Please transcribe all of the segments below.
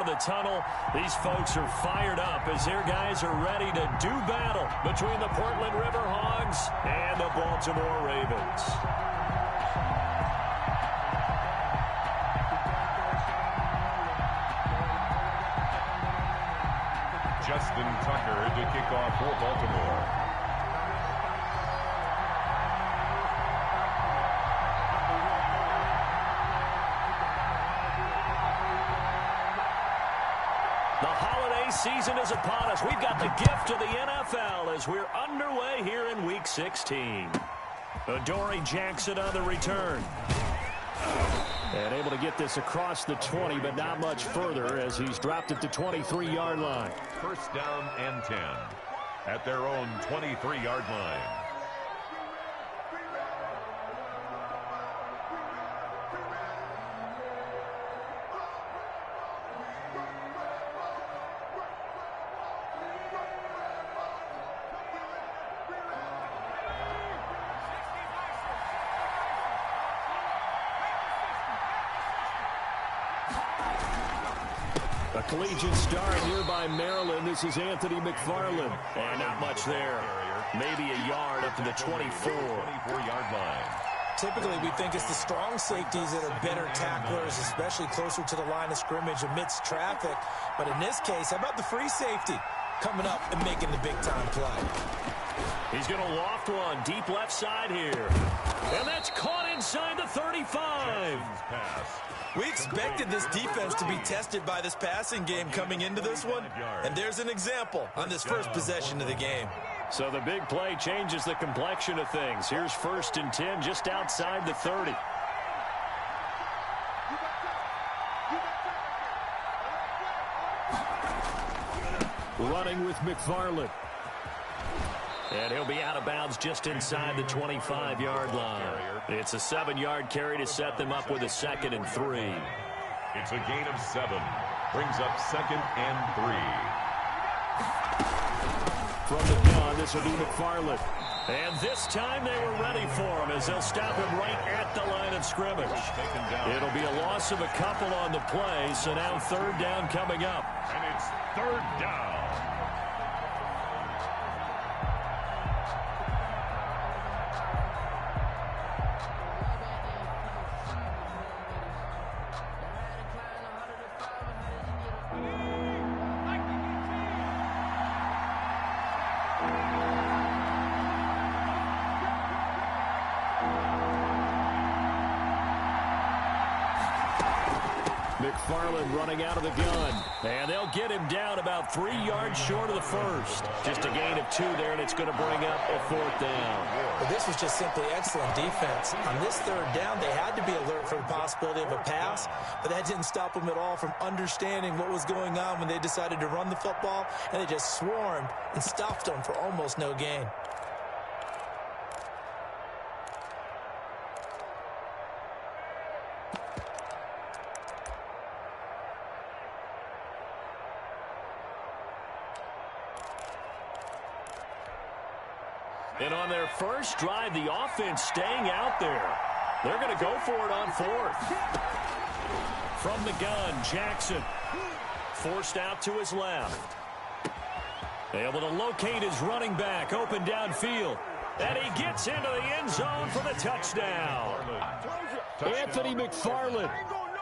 out of the tunnel. These folks are fired up as their guys are ready to do battle between the Portland Riverhogs and the Baltimore Ravens. Justin Tucker to kick off for Baltimore. The holiday season is upon us. We've got the gift of the NFL as we're underway here in Week 16. Adoree Jackson on the return. And able to get this across the 20, but not much further as he's dropped at the 23-yard line. First down and 10 at their own 23-yard line. A collegiate star nearby Maryland. This is Anthony McFarland. And not much there. Maybe a yard up to the 24-yard line. Typically, we think it's the strong safeties that are better tacklers, especially closer to the line of scrimmage amidst traffic. But in this case, how about the free safety coming up and making the big-time play? He's going to loft one deep left side here. And that's caught inside the 35. We expected this defense to be tested by this passing game coming into this one, and there's an example on this first possession of the game. So the big play changes the complexion of things. Here's 1st and 10 just outside the 30. Running with McFarland. And he'll be out of bounds just inside the 25-yard line. It's a 7-yard carry to set them up with a 2nd and 3. It's a gain of 7. Brings up 2nd and 3. From the gun, this will be McFarland. And this time they were ready for him as they'll stop him right at the line of scrimmage. It'll be a loss of a couple on the play, so now 3rd down coming up. And it's 3rd down. McFarland running out of the gun. And they'll get him down about 3 yards short of the first. Just a gain of 2 there, and it's going to bring up a 4th down. Well, this was just simply excellent defense. On this 3rd down, they had to be alert for the possibility of a pass, but that didn't stop them at all from understanding what was going on when they decided to run the football, and they just swarmed and stopped them for almost no gain. And on their first drive, the offense staying out there. They're going to go for it on 4th. From the gun, Jackson. Forced out to his left. Able to locate his running back, open downfield. And he gets into the end zone for the touchdown. Anthony McFarland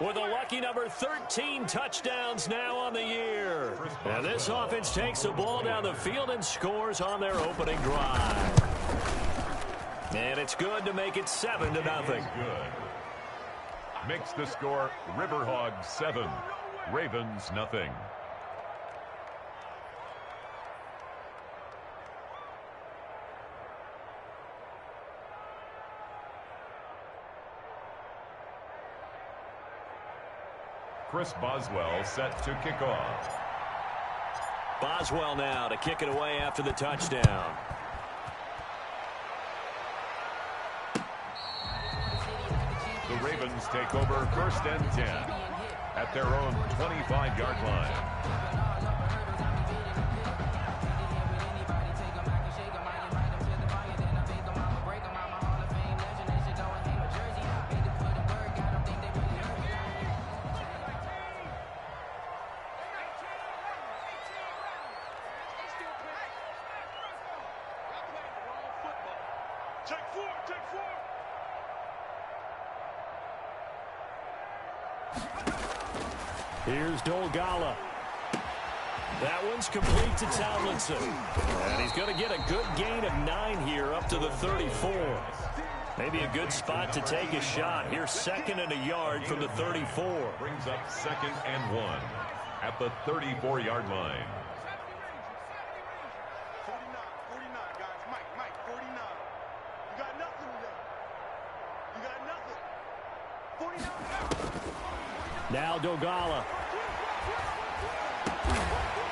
with a lucky number 13 touchdowns now on the year. And this offense takes the ball down the field and scores on their opening drive. And it's good to make it 7-0. Good. Makes the score Riverhogs 7, Ravens nothing. Chris Boswell set to kick off. Boswell now to kick it away after the touchdown. The Ravens take over 1st and 10 at their own 25-yard line. Here's Dolgala. That one's complete to Tomlinson. And he's going to get a good gain of 9 here up to the 34. Maybe a good spot to take a shot. Here's 2nd and a yard from the 34. Brings up 2nd and 1 at the 34-yard line. 49, guys. Mike, 49. You got nothing with that. You got nothing. 49. Now Dolgala.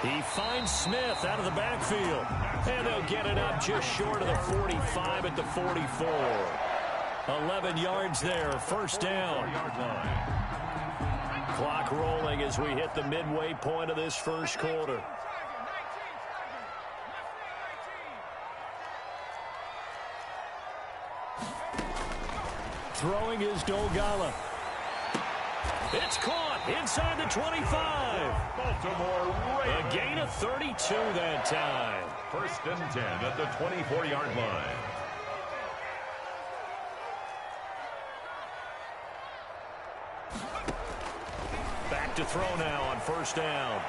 He finds Smith out of the backfield. And they'll get it up just short of the 45 at the 44. 11 yards there, 1st down. Clock rolling as we hit the midway point of this 1st quarter. Throwing is Dolgala. It's caught inside the 25. Baltimore Ravens. A gain of 32 that time. 1st and 10 at the 24-yard line. Back to throw now on 1st down.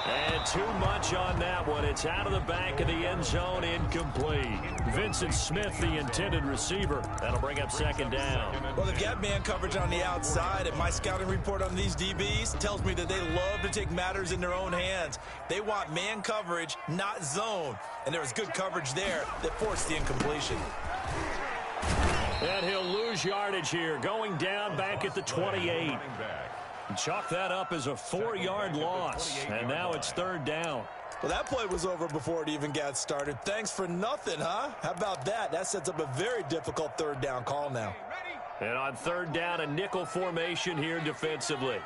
And too much on that one. It's out of the back of the end zone, incomplete. Vincent Smith, the intended receiver. That'll bring up 2nd down. Well, they've got man coverage on the outside, and my scouting report on these DBs tells me that they love to take matters in their own hands. They want man coverage, not zone. And there was good coverage there that forced the incompletion. And he'll lose yardage here, going down back at the 28. Chalk that up as a 4-yard loss, and now it's 3rd down. Well, that play was over before it even got started. Thanks for nothing, huh? How about that? That sets up a very difficult 3rd down call now. And on 3rd down, a nickel formation here defensively.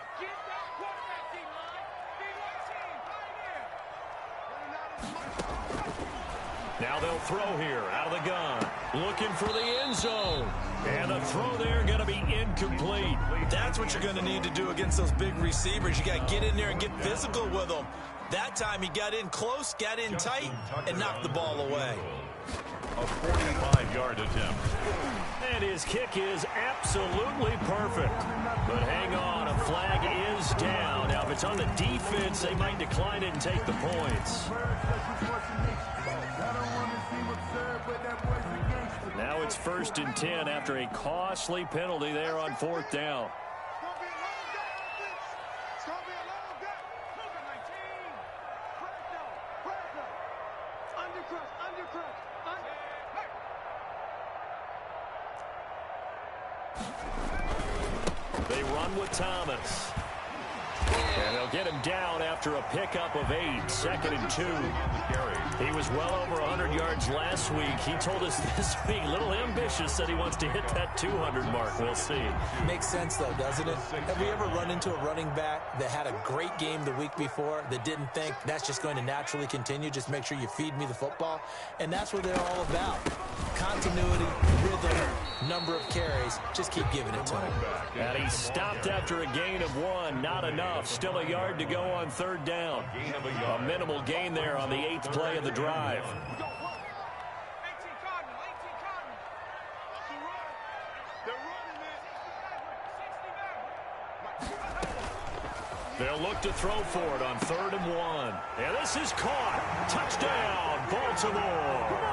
Now they'll throw here out of the gun. Looking for the end zone. And the throw there going to be incomplete. That's what you're going to need to do against those big receivers. You got to get in there and get physical with them. That time he got in close, got in tight, and knocked the ball away. A 45-yard attempt. And his kick is absolutely perfect. But hang on, a flag is down. Now, if it's on the defense, they might decline it and take the points. Now it's 1st and 10 after a costly penalty there on 4th down. They run with Thomas. And they'll get him down after a pickup of 8, 2nd and 2. He was well over 100 yards last week. He told us this week, a little ambitious, said he wants to hit that 200 mark. We'll see. Makes sense, though, doesn't it? Have you ever run into a running back that had a great game the week before that didn't think that's just going to naturally continue? Just make sure you feed me the football. And that's what they're all about. Continuity, rhythm, number of carries. Just keep giving it to him. And he stopped after a gain of 1. Not enough. Still a yard to go on 3rd down. A minimal gain there on the 8th play of the drive. They'll look to throw for it on 3rd and 1. And this is caught. Touchdown, Baltimore.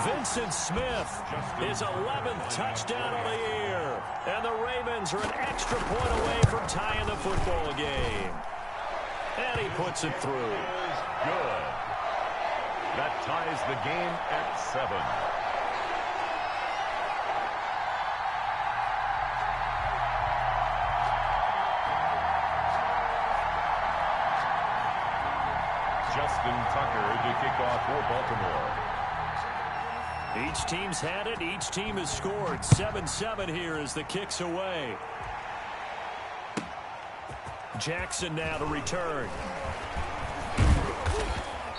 Vincent Smith, his 11th touchdown of the year. And the Ravens are an extra point away from tying the football game. And he puts it through. Good. That ties the game at 7. Justin Tucker to kick off for Baltimore. Each team's had it. Each team has scored. 7-7 here as the kick's away. Jackson now to return.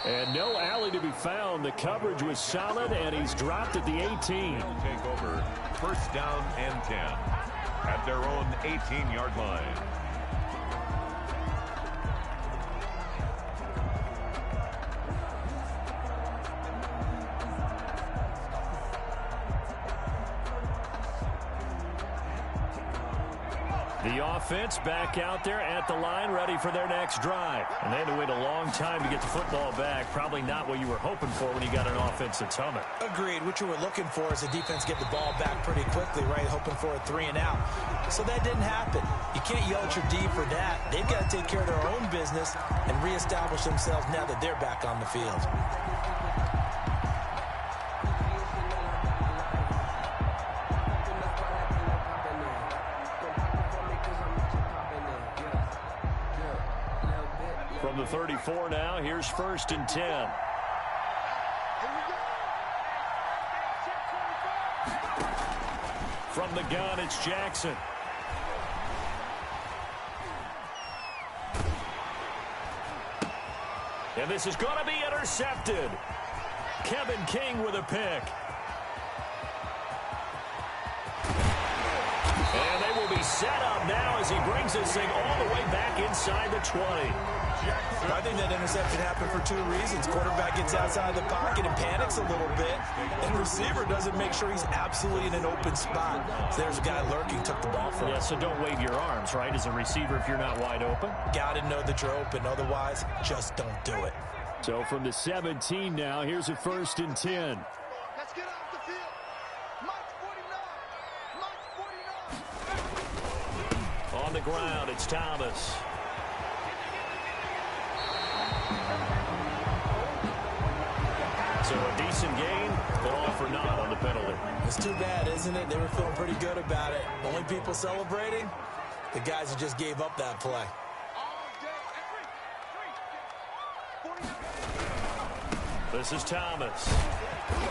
And no alley to be found. The coverage was solid, and he's dropped at the 18. They'll take over 1st down and 10 at their own 18-yard line. The offense back out there at the line, ready for their next drive. And they had to wait a long time to get the football back. Probably not what you were hoping for when you got an offense that's humming. Agreed. What you were looking for is the defense get the ball back pretty quickly, right? Hoping for a 3 and out. So that didn't happen. You can't yell at your D for that. They've got to take care of their own business and reestablish themselves now that they're back on the field. From the 34 now, here's 1st and 10. From the gun, it's Jackson. And this is going to be intercepted. Kevin King with a pick. And they will be set up now as he brings this thing all the way back inside the 20. I think that interception happened for 2 reasons. Quarterback gets outside the pocket and panics a little bit, and receiver doesn't make sure he's absolutely in an open spot. So there's a guy lurking, took the ball from him. Yeah, so don't wave your arms, right, as a receiver if you're not wide open. Got to know that you're open. Otherwise, just don't do it. So from the 17 now, here's a 1st and 10. Let's get off the field. Mike 49. Mike 49. On the ground, it's Thomas. So a decent gain, but all for naught on the penalty. It's too bad, isn't it? They were feeling pretty good about it. The only people celebrating, the guys who just gave up that play. This is Thomas.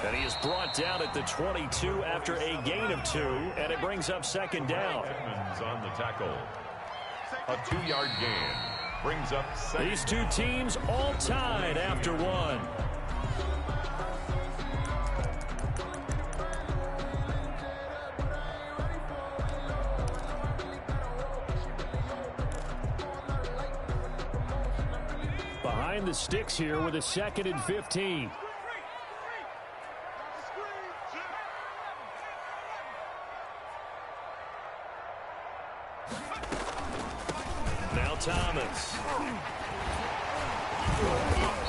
And he is brought down at the 22 after a gain of 2, and it brings up 2nd down. Edmonds on the tackle. A 2-yard gain brings up 2nd. These two teams all tied after 1. Behind the sticks here with a 2nd and 15. Now Thomas.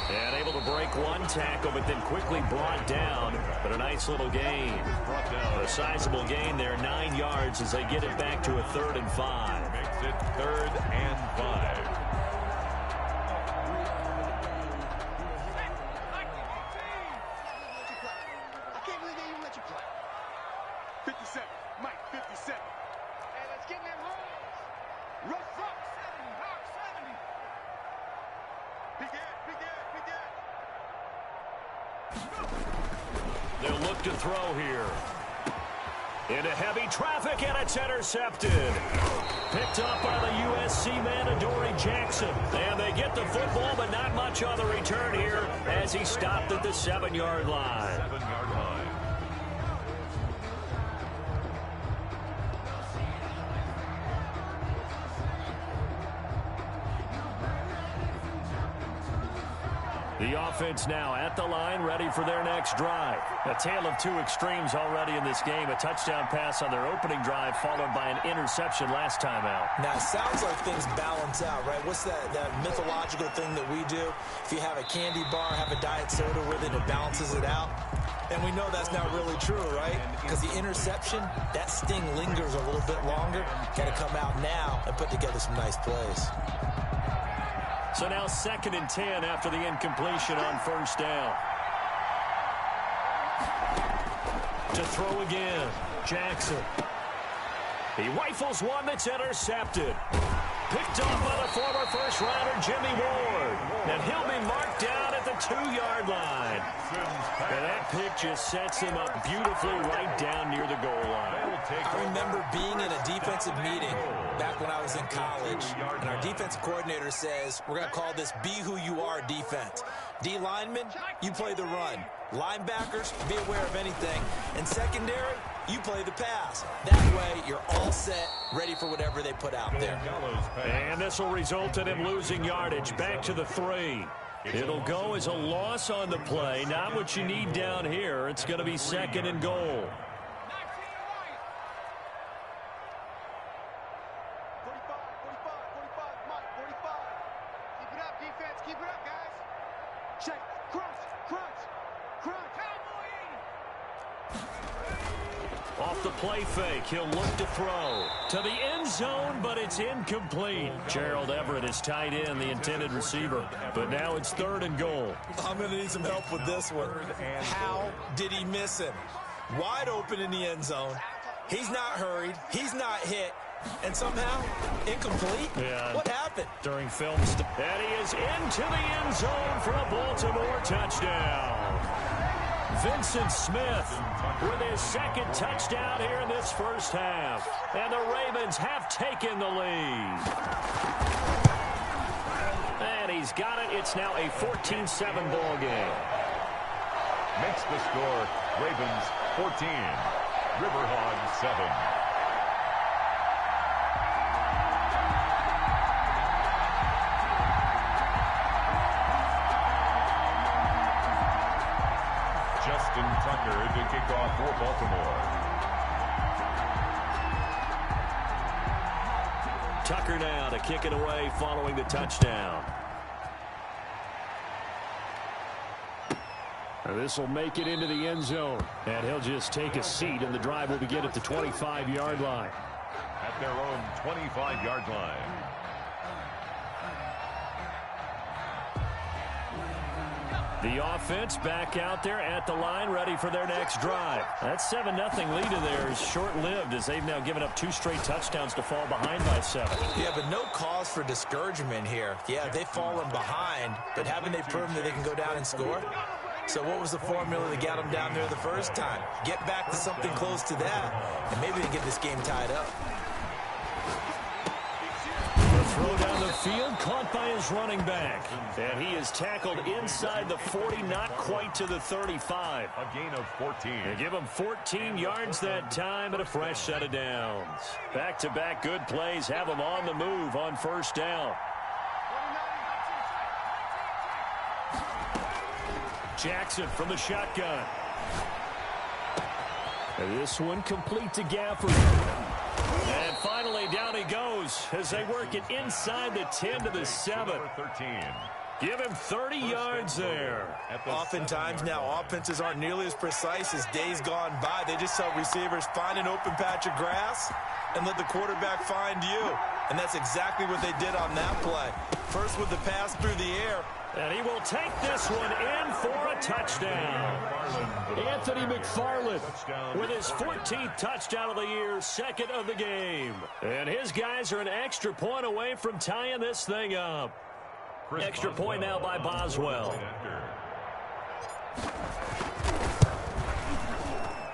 And able to break one tackle, but then quickly brought down. But a nice little gain. A sizable gain there, 9 yards as they get it back to a 3rd and 5. Makes it 3rd and 5. They'll look to throw here. Into heavy traffic, and it's intercepted. Picked up by the USC man, Adoree Jackson. And they get the football, but not much on the return here as he stopped at the 7-yard line. 7-yard line. The offense now at the line, ready for their next drive. A tale of 2 extremes already in this game. A touchdown pass on their opening drive, followed by an interception last time out. Now, it sounds like things balance out, right? What's that mythological thing that we do? If you have a candy bar, have a diet soda with it, it balances it out. And we know that's not really true, right? Because the interception, that sting lingers a little bit longer. Got to come out now and put together some nice plays. So now 2nd and 10 after the incompletion on 1st down. To throw again, Jackson. He rifles one that's intercepted. Picked off by the former first-rounder Jimmy Ward. And he'll be marked down at the 2-yard line. And that pick just sets him up beautifully right down near the goal line. I remember being in a defensive meeting back when I was in college, and our defensive coordinator says, we're going to call this Be Who You Are defense. D linemen, you play the run. Linebackers, be aware of anything. And secondary, you play the pass. That way, you're all set, ready for whatever they put out there. And this will result in him losing yardage back to the 3. It'll go as a loss on the play. Not what you need down here. It's going to be 2nd and goal. Keep it up, guys. Check. Crunch. Crunch. Crunch. Off the play fake, he'll look to throw to the end zone, but it's incomplete. Gerald Everett is tight end, the intended receiver, but now it's 3rd and goal. I'm going to need some help with this one. How did he miss him? Wide open in the end zone. He's not hurried. He's not hit. And somehow, incomplete? Yeah. What happened? During film, and he is into the end zone for a Baltimore touchdown. Vincent Smith with his 2nd touchdown here in this first half. And the Ravens have taken the lead. And he's got it. It's now a 14-7 ball game. Makes the score Ravens 14, Riverhogs 7. Justin Tucker to kick off for Baltimore. Tucker now to kick it away following the touchdown. This will make it into the end zone. And he'll just take a seat, and the drive will begin at the 25-yard line. At their own 25-yard line. The offense back out there at the line, ready for their next drive. That 7-0 lead of theirs short-lived, as they've now given up 2 straight touchdowns to fall behind by 7. Yeah, but no cause for discouragement here. Yeah, they've fallen behind, but haven't they proven that they can go down and score? So what was the formula that got them down there the first time? Get back to something close to that, and maybe they get this game tied up. Throw down the field, caught by his running back. And he is tackled inside the 40, not quite to the 35. A gain of 14. They give him 14 yards that time and a fresh set of downs. Back-to-back good plays have him on the move on first down. Jackson from the shotgun. And this one complete to Gafford. And finally, down he goes as they work it inside the 10 to the 7. 13. Give him 30 yards there. Oftentimes now, offenses aren't nearly as precise as days gone by. They just tell receivers, find an open patch of grass and let the quarterback find you. And that's exactly what they did on that play. First with the pass through the air. And he will take this one in for a touchdown. Anthony McFarland with his 14th touchdown of the year, 2nd of the game. And his guys are an extra point away from tying this thing up. Extra point now by Boswell.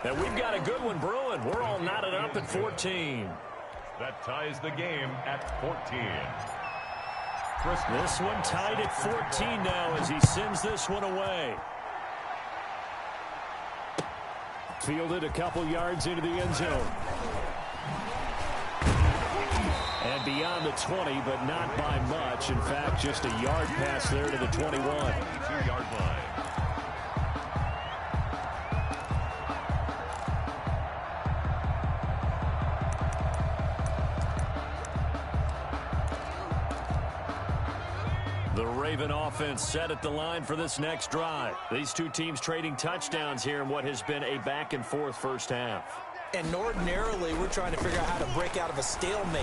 And we've got a good one brewing. We're all knotted up at 14. That ties the game at 14. This one tied at 14 now as he sends this one away. Fielded a couple yards into the end zone. And beyond the 20, but not by much. In fact, just a yard pass there to the 21. 22-yard line. The Raven offense set at the line for this next drive. These two teams trading touchdowns here in what has been a back-and-forth first half. And ordinarily, we're trying to figure out how to break out of a stalemate.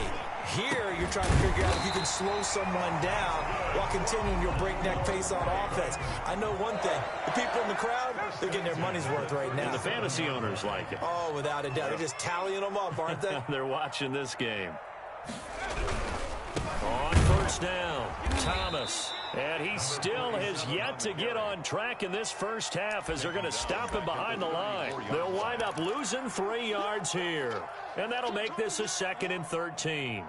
Here, you're trying to figure out if you can slow someone down while continuing your breakneck pace on offense. I know one thing. The people in the crowd, they're getting their money's worth right now. And the fantasy owners like it. Oh, without a doubt. They're just tallying them up, aren't they? They're watching this game. On first down, Thomas. And he still has yet to get on track in this first half as they're going to stop him behind the line. They'll wind up losing 3 yards here. And that'll make this a 2nd and 13.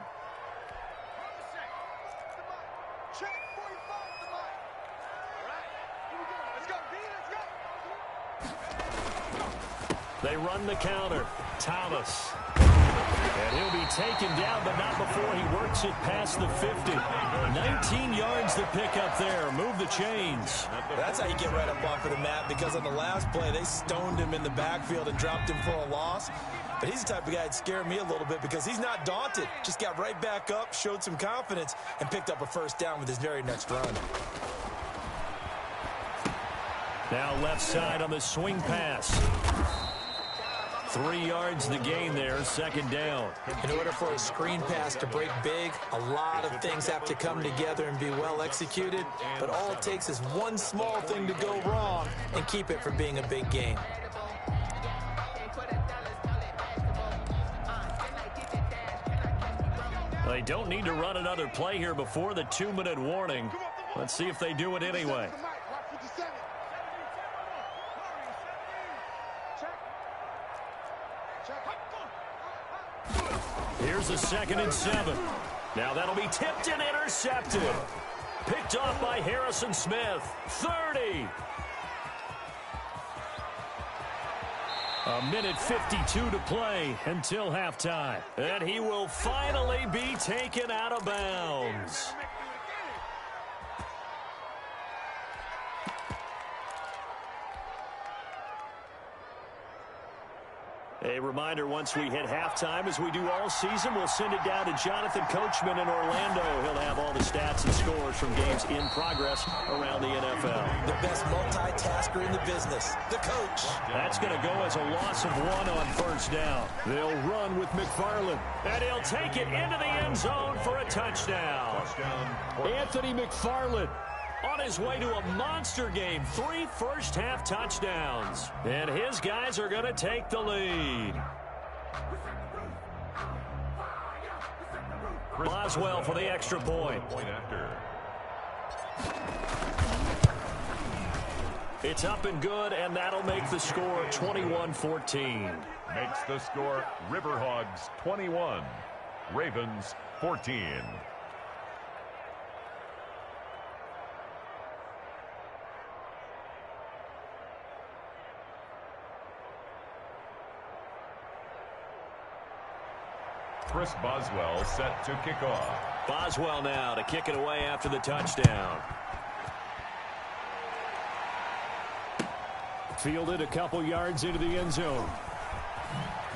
They run the counter. Thomas. And he'll be taken down, but not before he works it past the 50. 19 yards to pick up there. Move the chains. That's how you get right up off of the mat, because on the last play, they stoned him in the backfield and dropped him for a loss. But he's the type of guy that scared me a little bit because he's not daunted. Just got right back up, showed some confidence, and picked up a first down with his very next run. Now left side on the swing pass. 3 yards the gain there, second down. In order for a screen pass to break big, a lot of things have to come together and be well executed. But all it takes is one small thing to go wrong and keep it from being a big gain. They don't need to run another play here before the 2-minute warning. Let's see if they do it anyway. Here's a 2nd and 7. Now that'll be tipped and intercepted. Picked off by Harrison Smith. 30. A minute 52 to play until halftime. And he will finally be taken out of bounds. A reminder, once we hit halftime, as we do all season, we'll send it down to Jonathan Coachman in Orlando. He'll have all the stats and scores from games in progress around the NFL. The best multitasker in the business, the coach. That's going to go as a loss of 1 on first down. They'll run with McFarland, and he'll take it into the end zone for a touchdown. Anthony McFarland on his way to a monster game. 3 first-half touchdowns. And his guys are going to take the lead. Boswell for the extra point. It's up and good, and that'll make the score 21-14. Makes the score Riverhogs 21, Ravens 14. Chris Boswell set to kick off. Boswell now to kick it away after the touchdown. Fielded a couple yards into the end zone.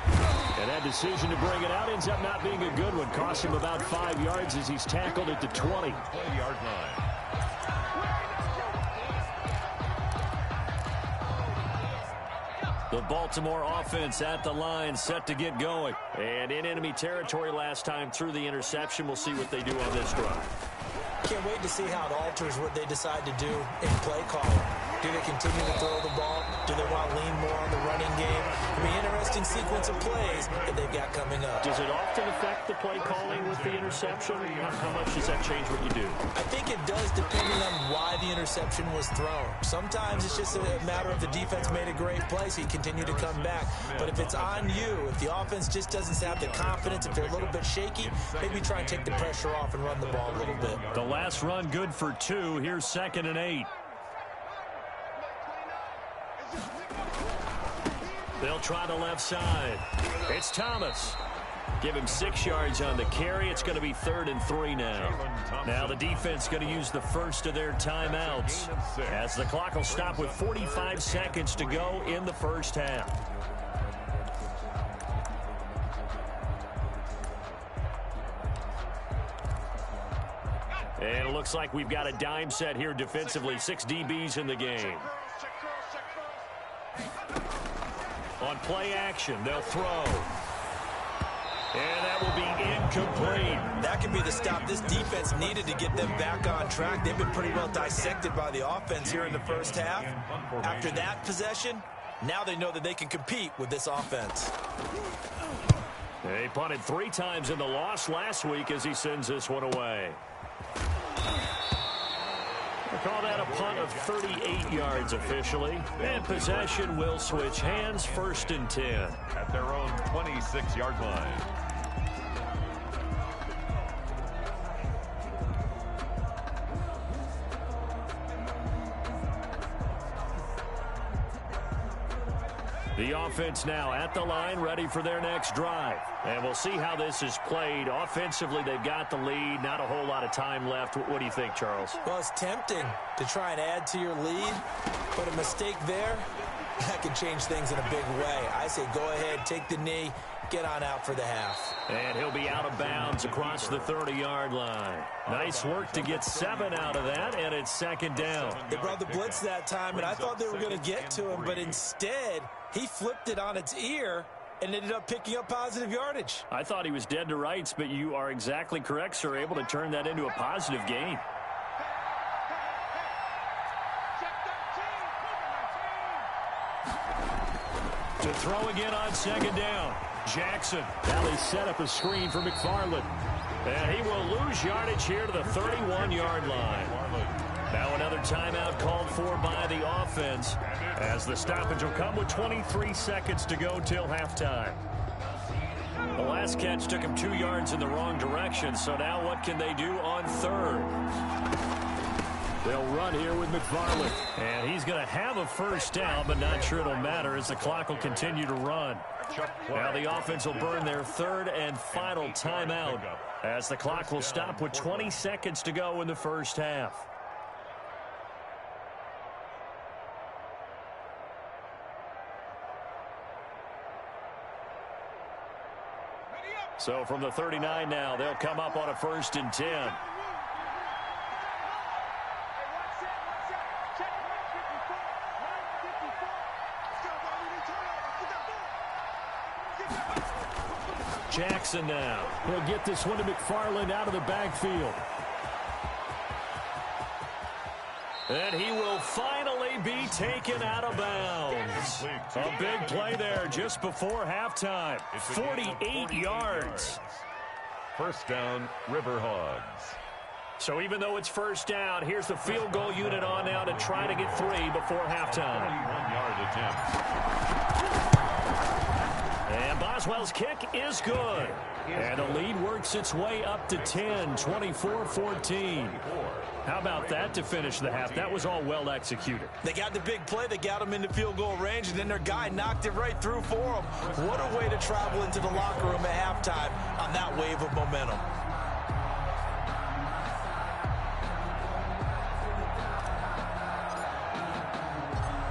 And that decision to bring it out ends up not being a good one. Cost him about 5 yards as he's tackled at the 20. 20-yard line. The Baltimore offense at the line, set to get going. And in enemy territory last time through the interception. We'll see what they do on this drive. Can't wait to see how it alters what they decide to do in play calling. Do they continue to throw the ball? Do they want to lean more on the running game? It'll be an interesting sequence of plays that they've got coming up. Does it often affect the play calling with the interception? How much does that change what you do? I think it does, depending on why the interception was thrown. Sometimes it's just a matter of the defense made a great play, so you continue to come back. But if it's on you, if the offense just doesn't have the confidence, if they're a little bit shaky, maybe try and take the pressure off and run the ball a little bit. The last run good for 2. Here's 2nd and 8. They'll try the left side. It's Thomas. Give him 6 yards on the carry. It's going to be 3rd and 3 now. Now the defense going to use the first of their timeouts, as the clock will stop with 45 seconds to go in the first half. And it looks like we've got a dime set here defensively. 6 DBs in the game. On play action, they'll throw. And that will be incomplete. That could be the stop this defense needed to get them back on track. They've been pretty well dissected by the offense here in the first half. After that possession, now they know that they can compete with this offense. They punted 3 times in the loss last week as he sends this one away. We'll call that a punt of 38 yards officially. And possession will switch hands, 1st and 10. At their own 26-yard line. The offense now at the line, ready for their next drive. And we'll see how this is played. Offensively, they've got the lead. Not a whole lot of time left. What do you think, Charles? Well, it's tempting to try and add to your lead, but a mistake there that can change things in a big way. I say go ahead, take the knee, get on out for the half. And he'll be out of bounds across the 30-yard line. Nice work to get 7 out of that, and it's second down. They brought the blitz that time, and I thought they were going to get to him, but instead he flipped it on its ear and ended up picking up positive yardage. I thought he was dead to rights, but you are exactly correct, sir, able to turn that into a positive gain. To throw again on second down. Jackson. Now they set up a screen for McFarland. And he will lose yardage here to the 31-yard line. Now another timeout called for by the offense, as the stoppage will come with 23 seconds to go till halftime. The last catch took him 2 yards in the wrong direction, so now what can they do on third? They'll run here with McFarland. And he's going to have a first down, but not sure it'll matter as the clock will continue to run. Now the offense will burn their third and final timeout as the clock will stop with 20 seconds to go in the first half. So from the 39 now, they'll come up on a 1st and 10. Jackson now. He'll get this one to McFarland out of the backfield. And he will finally be taken out of bounds. A big play there just before halftime. 48 yards. First down, Riverhogs. So even though it's first down, here's the field goal unit on now to try to get 3 before halftime. 21-yard attempt. And Boswell's kick is good. And the lead works its way up to 10, 24-14. How about that to finish the half? That was all well executed. They got the big play. They got him into field goal range, and then their guy knocked it right through for them. What a way to travel into the locker room at halftime on that wave of momentum.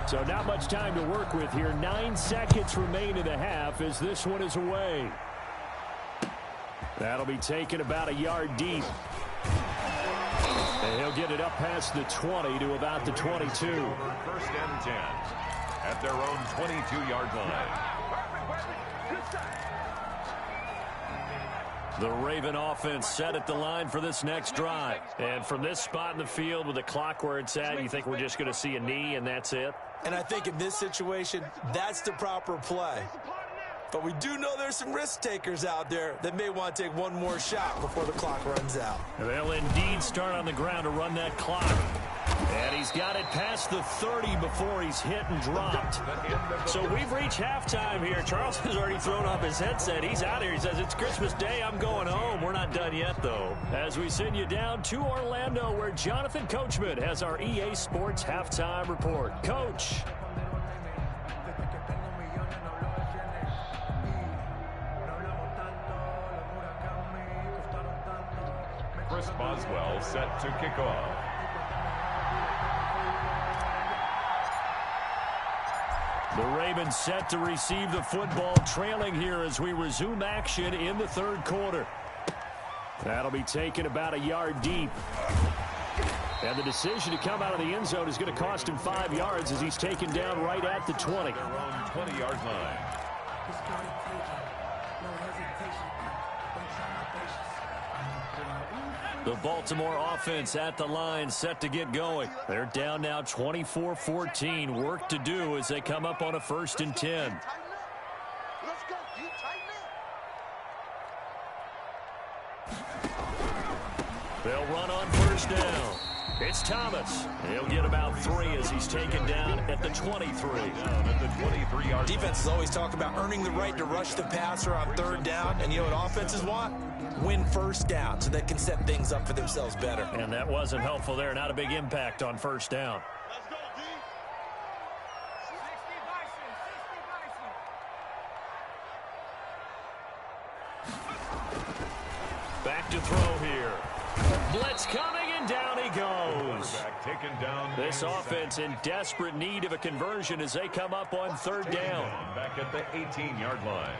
So not much time to work with here. 9 seconds remain in the half as this one is away. That'll be taken about a yard deep. And he'll get it up past the 20 to about the 22. 1st and 10 at their own 22-yard line. The Raven offense set at the line for this next drive. And from this spot in the field with the clock where it's at, you think we're just going to see a knee and that's it? And I think in this situation, that's the proper play. But we do know there's some risk takers out there that may want to take one more shot before the clock runs out. They'll indeed start on the ground to run that clock. And he's got it past the 30 before he's hit and dropped. So we've reached halftime here. Charles has already thrown off his headset. He's out here. He says, it's Christmas Day. I'm going home. We're not done yet, though. As we send you down to Orlando, where Jonathan Coachman has our EA Sports halftime report. Coach. Chris Boswell set to kick off. The Ravens set to receive the football, trailing here as we resume action in the 3rd quarter. That'll be taken about a yard deep. And the decision to come out of the end zone is going to cost him 5 yards as he's taken down right at the 20. Their own 20-yard line. The Baltimore offense at the line, set to get going. They're down now 24-14. Work to do as they come up on a 1st and 10. They'll run on 1st down. It's Thomas. He'll get about 3 as he's taken down at the 23. Down at the 23-yard line. Defenses always talk about earning the right to rush the passer on 3rd down. And you know what offenses want? Win 1st down so they can set things up for themselves better. And that wasn't helpful there. Not a big impact on 1st down. Back to throw here. Blitz coming, and down he goes. taken down. This offense in desperate need of a conversion as they come up on third down. Back at the 18-yard line.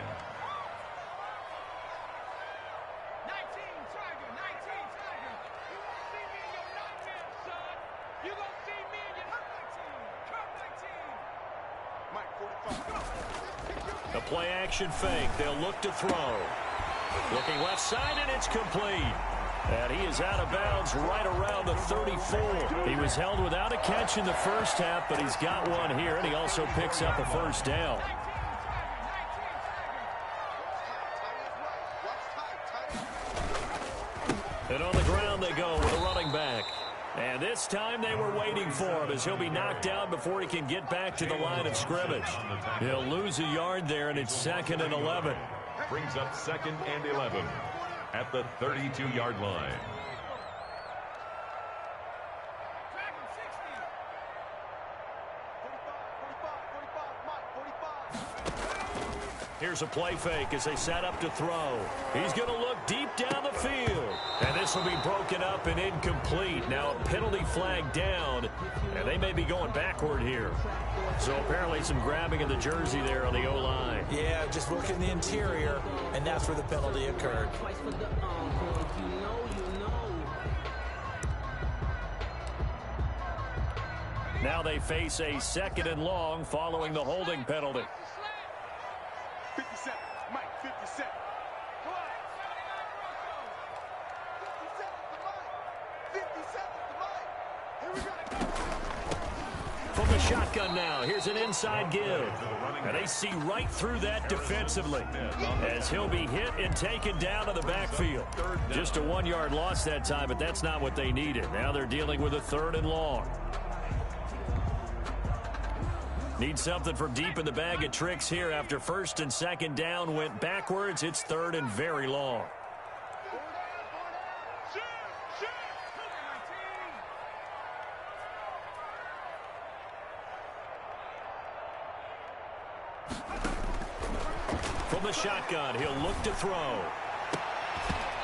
19 Tiger, 19 Tiger. You won't see me in your nightmares, son. You gonna see me in your 19. Come 19. Mike 45. A play action fake. They'll look to throw. Looking left side, and it's complete. And he is out of bounds right around the 34. He was held without a catch in the first half, but he's got one here, and he also picks up a first down. And on the ground they go with a running back. And this time they were waiting for him as he'll be knocked out before he can get back to the line of scrimmage. He'll lose a yard there, and it's 2nd and 11. Brings up 2nd and 11 at the 32-yard line. Here's a play fake as they set up to throw. He's going to look deep down the field. And this will be broken up and incomplete. Now a penalty flag down, and they may be going backward here. So apparently some grabbing of the jersey there on the O-line. Yeah, just working the interior, and that's where the penalty occurred. Now they face a 2nd and long following the holding penalty. 50 seconds, Mike, 50 seconds. Go on. 50 seconds to Mike. 50 seconds to Mike. Here we go. From the shotgun now, here's an inside give. And they see right through that defensively as he'll be hit and taken down to the backfield. Just a 1-yard loss that time, but that's not what they needed. Now they're dealing with a 3rd and long. Need something from deep in the bag of tricks here after 1st and 2nd down went backwards. It's 3rd and very long. From the shotgun, he'll look to throw.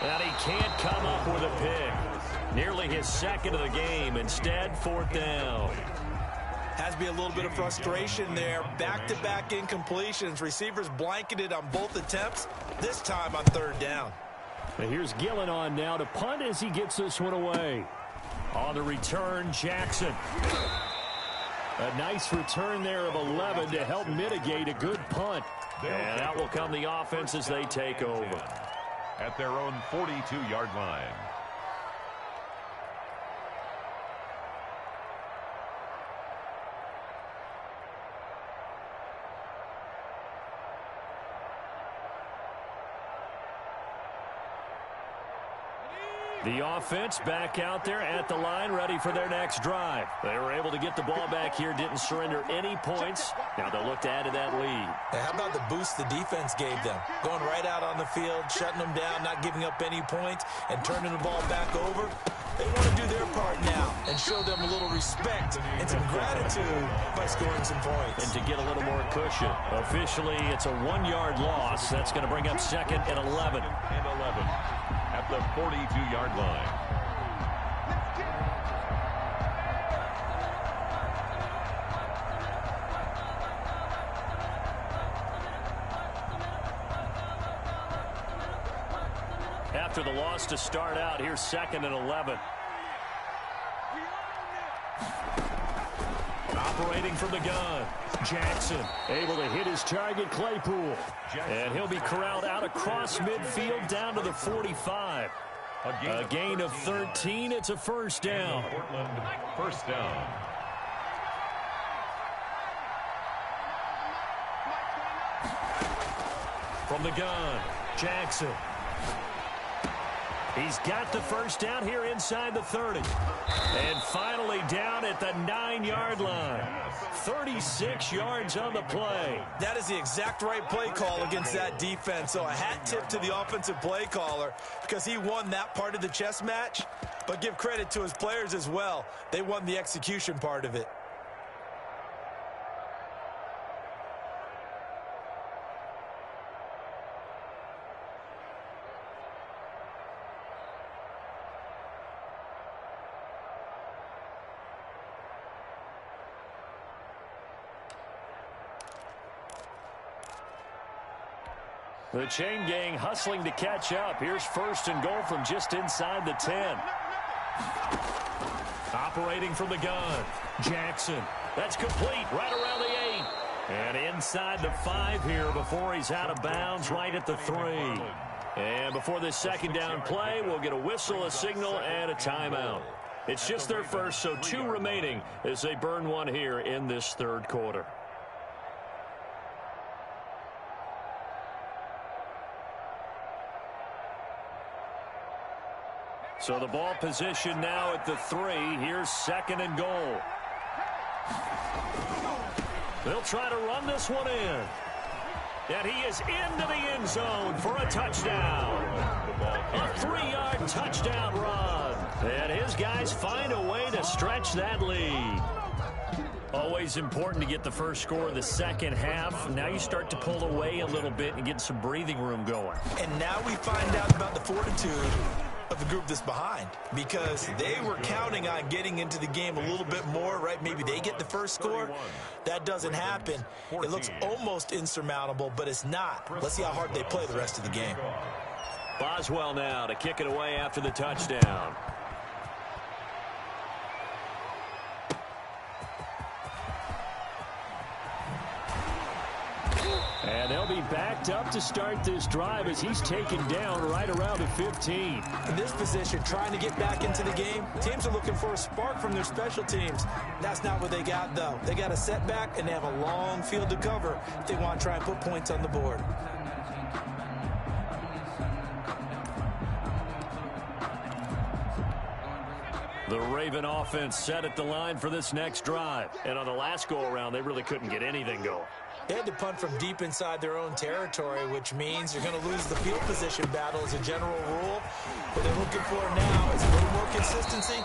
And he can't come up with a pick. Nearly his 2nd of the game. Instead, 4th down. Has to be a little bit of frustration there. Back-to-back incompletions. Receivers blanketed on both attempts, this time on 3rd down. And here's Gillen on now to punt as he gets this one away. On the return, Jackson. A nice return there of 11 to help mitigate a good punt. And out will come the offense as they take over. At their own 42-yard line. The offense back out there at the line, ready for their next drive. They were able to get the ball back here, didn't surrender any points. Now they'll look to add to that lead. Hey, how about the boost the defense gave them? Going right out on the field, shutting them down, not giving up any points, and turning the ball back over. They want to do their part now and show them a little respect and some gratitude by scoring some points. And to get a little more cushion. Officially, it's a 1-yard loss. That's going to bring up 2nd and 11. And 11 at the 42-yard line. After the loss to start out, here's 2nd and 11. Operating from the gun, Jackson able to hit his target, Claypool. And he'll be corralled out across midfield down to the 45. A gain of 13. It's a 1st down. Portland, 1st down. From the gun, Jackson. He's got the 1st down here inside the 30. And finally down at the 9-yard line. 36 yards on the play. That is the exact right play call against that defense. So a hat tip to the offensive play caller because he won that part of the chess match. But give credit to his players as well. They won the execution part of it. The chain gang hustling to catch up. Here's 1st and goal from just inside the 10. Operating from the gun. Jackson. That's complete right around the 8. And inside the 5 here before he's out of bounds right at the 3. And before this second down play, we'll get a whistle, a signal, and a timeout. It's just their first, so 2 remaining as they burn one here in this 3rd quarter. So the ball position now at the 3. Here's 2nd and goal. They'll try to run this one in. And he is into the end zone for a touchdown. A 3-yard touchdown run. And his guys find a way to stretch that lead. Always important to get the first score of the second half. Now you start to pull away a little bit and get some breathing room going. And now we find out about the fortitude of the group that's behind, because they were counting on getting into the game a little bit more, right? Maybe they get the first score. That doesn't happen. It looks almost insurmountable, but it's not. Let's see how hard they play the rest of the game. Boswell now to kick it away after the touchdown. And they'll be backed up to start this drive as he's taken down right around the 15. In this position, trying to get back into the game, teams are looking for a spark from their special teams. That's not what they got, though. They got a setback, and they have a long field to cover if they want to try and put points on the board. The Raven offense set at the line for this next drive. And on the last go-around, they really couldn't get anything going. They had to punt from deep inside their own territory, which means you're going to lose the field position battle as a general rule. What they're looking for now is a little more consistency,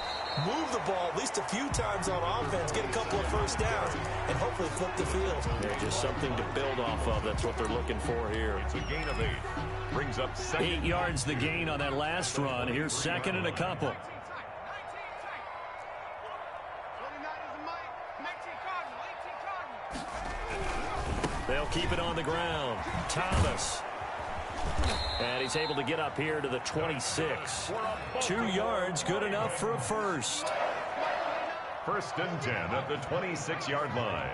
move the ball at least a few times on offense, get a couple of first downs, and hopefully flip the field. Yeah, just something to build off of. That's what they're looking for here. It's a gain of 8. Brings up 8 yards the gain on that last run. Here's 2nd and a couple. They'll keep it on the ground. Thomas. And he's able to get up here to the 26. 2 yards, good enough for a first. 1st and 10 at the 26-yard line.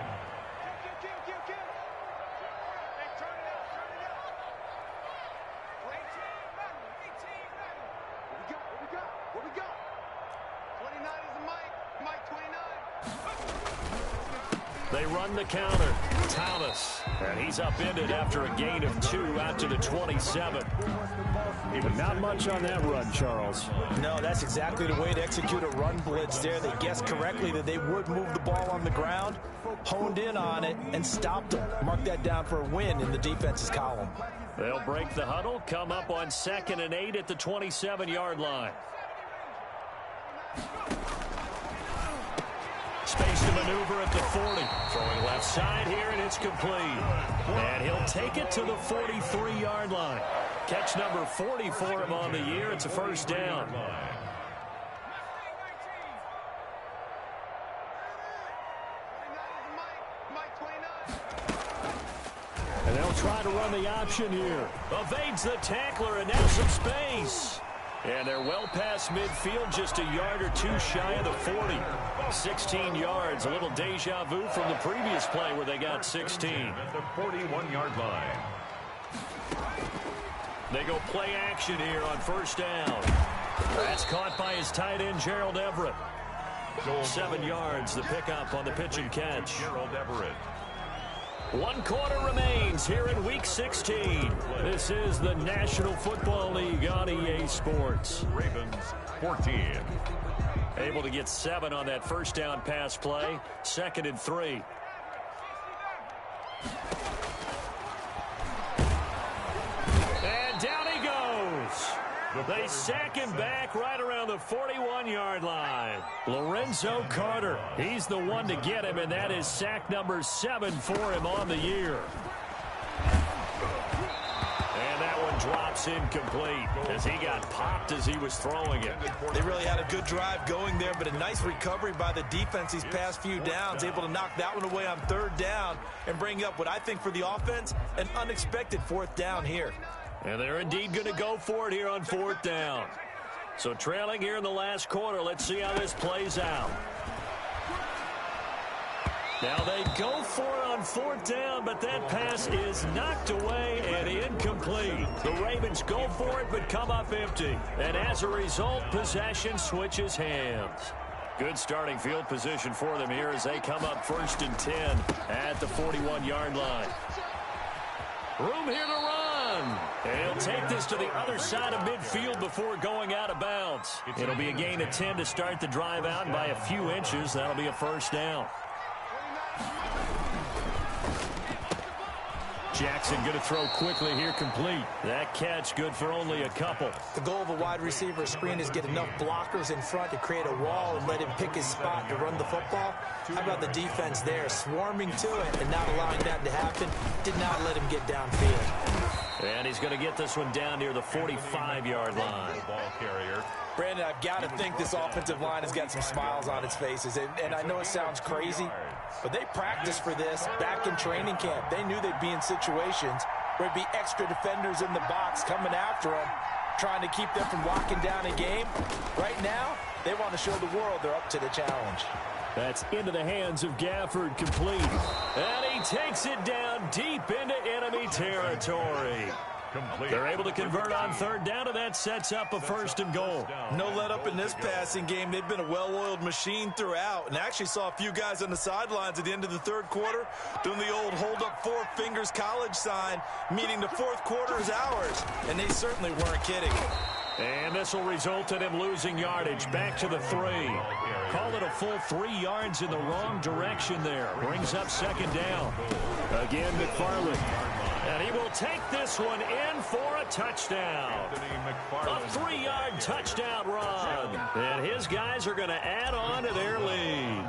They run the counter. Thomas. And he's upended after a gain of 2 out to the 27. But not much on that run, Charles. No, that's exactly the way to execute a run blitz there. They guessed correctly that they would move the ball on the ground, honed in on it, and stopped them. Mark that down for a win in the defense's column. They'll break the huddle, come up on 2nd and 8 at the 27-yard line. Space to maneuver at the 40. Throwing left side here, and it's complete. And he'll take it to the 43-yard line. Catch number 40 for him on the year. It's a first down. And they'll try to run the option here. Evades the tackler, and now some space. And they're well past midfield, just a yard or 2 shy of the 40. 16 yards, a little deja vu from the previous play where they got 16. At the 41-yard line. They go play action here on first down. That's caught by his tight end, Gerald Everett. 7 yards, the pickup on the pitch and catch. Gerald Everett. 1 quarter remains here in Week 16. This is the National Football League on EA Sports. Ravens 14. Able to get 7 on that first down pass play. 2nd and 3. And down he goes. They sack him back right around the 41-yard line. Lorenzo Carter, he's the one to get him, and that is sack number 7 for him on the year. And that one drops incomplete as he got popped as he was throwing it. They really had a good drive going there, but a nice recovery by the defense these past few downs, able to knock that one away on third down and bring up what I think for the offense, an unexpected fourth down here. And they're indeed going to go for it here on fourth down. So trailing here in the last quarter, let's see how this plays out. Now they go for it on fourth down, but that pass is knocked away and incomplete. The Ravens go for it, but come up empty. And as a result, possession switches hands. Good starting field position for them here as they come up 1st and 10 at the 41-yard line. Room here to run. And he'll take this to the other side of midfield before going out of bounds. It'll be a gain of 10 to start the drive out, and by a few inches, that'll be a first down. Jackson going to throw quickly here, complete. That catch good for only a couple. The goal of a wide receiver screen is get enough blockers in front to create a wall and let him pick his spot to run the football. How about the defense there, swarming to it and not allowing that to happen? Did not let him get downfield. And he's going to get this one down near the 45-yard line. Ball carrier. Brandon, I've got to think this offensive line has got some smiles on its faces. And I know it sounds crazy, but they practiced for this back in training camp. They knew they'd be in situations where there'd be extra defenders in the box coming after them, trying to keep them from locking down a game. Right now, they want to show the world they're up to the challenge. That's into the hands of Gafford, complete. And he takes it down deep into enemy territory. Complete. They're able to convert on third down, and that sets up a 1st and goal. No let up in this passing game. They've been a well-oiled machine throughout, and actually saw a few guys on the sidelines at the end of the third quarter doing the old hold up 4 fingers college sign, meaning the fourth quarter is ours, and they certainly weren't kidding. And this will result in him losing yardage back to the 3. Call it a full 3 yards in the wrong direction there. Brings up 2nd down. Again, McFarland. And he will take this one in for a touchdown. A 3-yard touchdown run. And his guys are going to add on to their lead.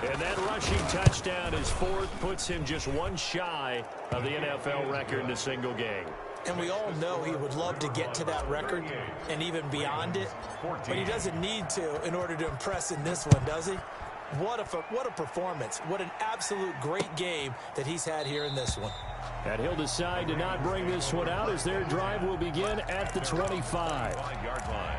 And that rushing touchdown is 4th, puts him just one shy of the NFL record in a single game. And we all know he would love to get to that record and even beyond it, but he doesn't need to in order to impress in this one, does he? What a performance. What an absolute great game that he's had here in this one. And he'll decide to not bring this one out as their drive will begin at the 25-yard line.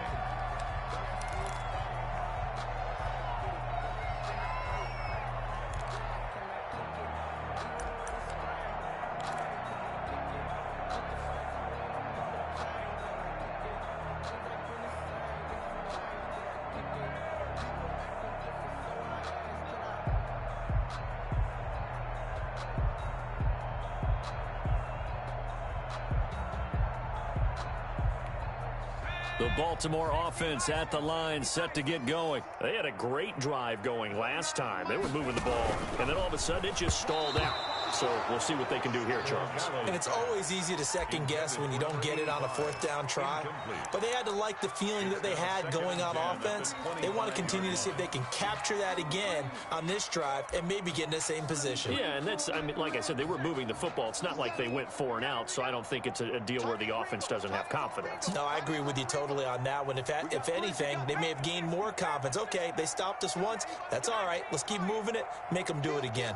The Baltimore offense at the line, set to get going. They had a great drive going last time. They were moving the ball, and then all of a sudden it just stalled out. So we'll see what they can do here, Charles. And it's always easy to second guess when you don't get it on a 4th down try. But they had to like the feeling that they had going on offense. They want to continue to see if they can capture that again on this drive and maybe get in the same position. Yeah, and that's, I mean, like I said, they were moving the football. It's not like they went 4 and out, so I don't think it's a deal where the offense doesn't have confidence. No, I agree with you totally on that one. If anything, they may have gained more confidence. Okay, they stopped us once. That's all right. Let's keep moving it. Make them do it again.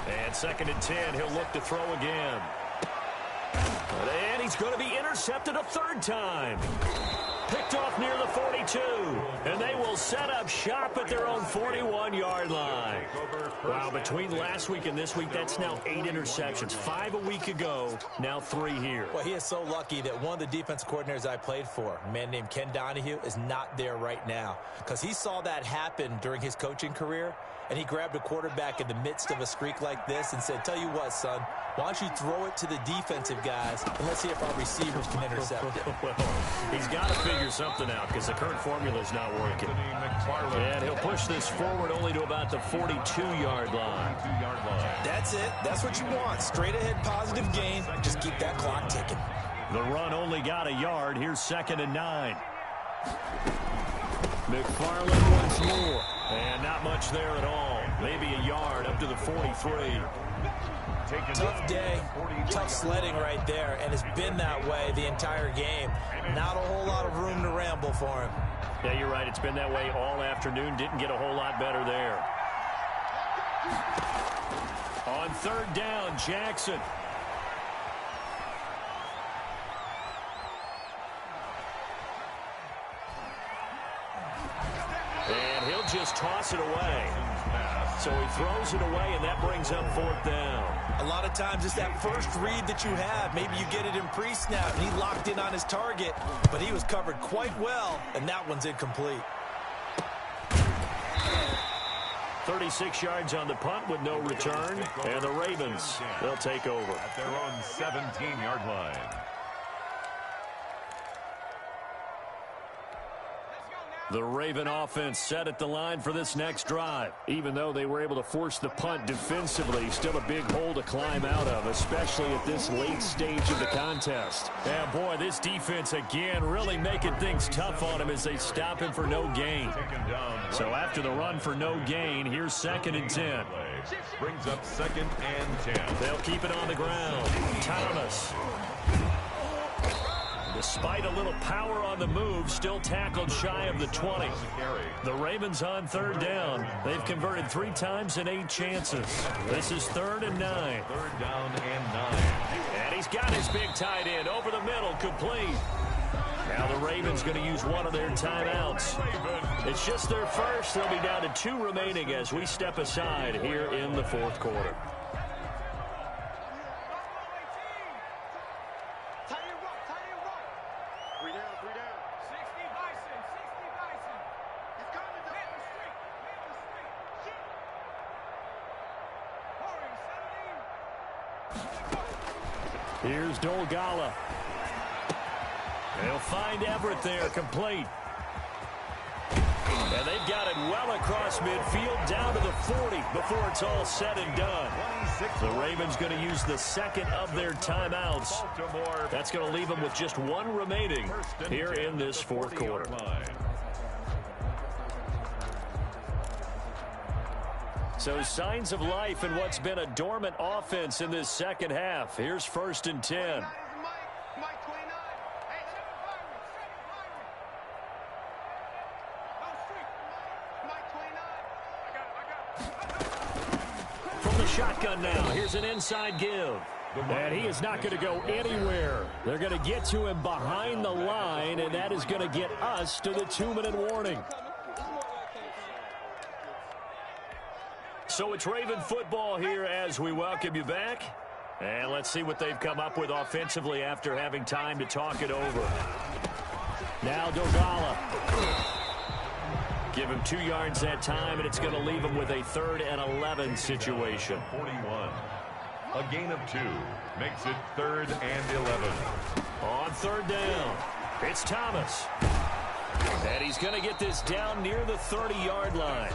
And 2nd and 10, he'll look to throw again. And he's going to be intercepted a 3rd time. Picked off near the 42. And they will set up shop at their own 41-yard line. Wow, between last week and this week, that's now 8 interceptions. 5 a week ago, now 3 here. Well, he is so lucky that one of the defense coordinators I played for, a man named Ken Donahue, is not there right now. Because he saw that happen during his coaching career, and he grabbed a quarterback in the midst of a streak like this and said, tell you what, son, why don't you throw it to the defensive guys, and let's see if our receivers can intercept it. Well, he's got to figure something out because the current formula is not working. And he'll push this forward only to about the 42-yard line. That's it. That's what you want. Straight ahead positive gain. Just keep that clock ticking. The run only got a yard. Here's 2nd and 9. McFarland once more. And not much there at all. Maybe a yard up to the 43. Tough day, tough sledding right there, and it's been that way the entire game. Not a whole lot of room to ramble for him. Yeah, you're right. It's been that way all afternoon. Didn't get a whole lot better there. On 3rd down, Jackson. And he'll just toss it away. So he throws it away, and that brings up 4th down. A lot of times it's that first read that you have. Maybe you get it in pre-snap, and he locked in on his target, but he was covered quite well, and that one's incomplete. 36 yards on the punt with no return, and the Ravens, they'll take over. At their own 17-yard line. The Raven offense set at the line for this next drive. Even though they were able to force the punt defensively, still a big hole to climb out of, especially at this late stage of the contest. Yeah, boy, this defense again really making things tough on him as they stop him for no gain. So after the run for no gain, here's 2nd and 10. Brings up 2nd and 10. They'll keep it on the ground. Thomas. Despite a little power on the move, still tackled shy of the 20. The Ravens on 3rd down. They've converted 3 times in 8 chances. This is 3rd and 9. 3rd down and 9. And he's got his big tight end over the middle, complete. Now the Ravens going to use one of their timeouts. It's just their first. They'll be down to 2 remaining as we step aside here in the 4th quarter. Here's Dolgala. They'll find Everett there, complete. And they've got it well across midfield, down to the 40 before it's all said and done. The Ravens going to use the 2nd of their timeouts. That's going to leave them with just 1 remaining here in this 4th quarter. So signs of life in what's been a dormant offense in this 2nd half. Here's 1st and 10. From the shotgun now, here's an inside give. And he is not going to go anywhere. They're going to get to him behind the line, and that is going to get us to the 2-minute warning. So it's Raven football here as we welcome you back. And let's see what they've come up with offensively after having time to talk it over. Now Dolgala. Give him 2 yards that time, and it's going to leave him with a 3rd and 11 situation. 41. A gain of 2 makes it 3rd and 11. On 3rd down, it's Thomas. And he's going to get this down near the 30-yard line.